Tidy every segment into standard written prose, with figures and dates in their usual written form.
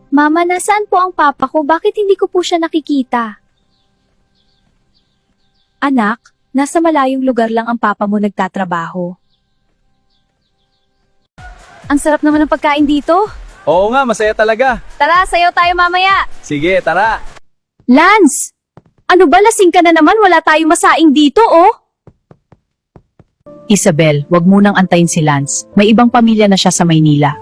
Mama, nasaan po ang papa ko? Bakit hindi ko po siya nakikita? Anak, nasa malayong lugar lang ang papa mo nagtatrabaho. Ang sarap naman ng pagkain dito. Oo nga, masaya talaga. Tara, sayo tayo mamaya. Sige, tara. Lance! Ano ba, lasing ka na naman? Wala tayong masaing dito, oh! Isabel, wag munang antayin si Lance. May ibang pamilya na siya sa Maynila.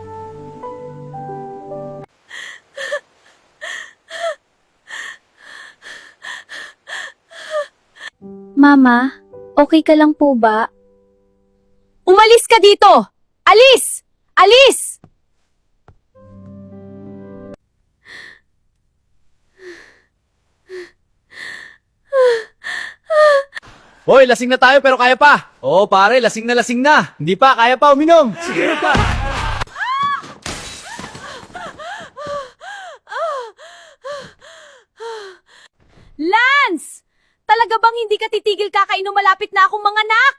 Mama, okay ka lang po ba? Umalis ka dito! Alis! Alis! Hoy, lasing na tayo pero kaya pa. Oo pare, lasing na. Hindi pa, kaya pa uminom. Sige pa. Lance! Talaga bang hindi ka titigil kakainom malapit na akong mga anak?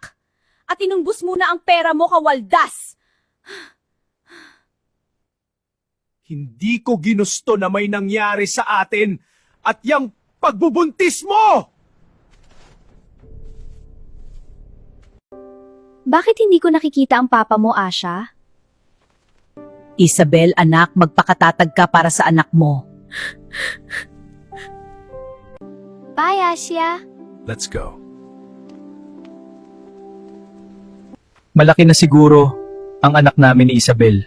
At inumbos muna ang pera mo, kawaldas! Hindi ko ginusto na may nangyari sa atin at yung pagbubuntis mo! Bakit hindi ko nakikita ang papa mo, Asha? Isabel, anak, magpakatatag ka para sa anak mo. Bye, Asya. Let's go. Malaki na siguro ang anak namin ni Isabel.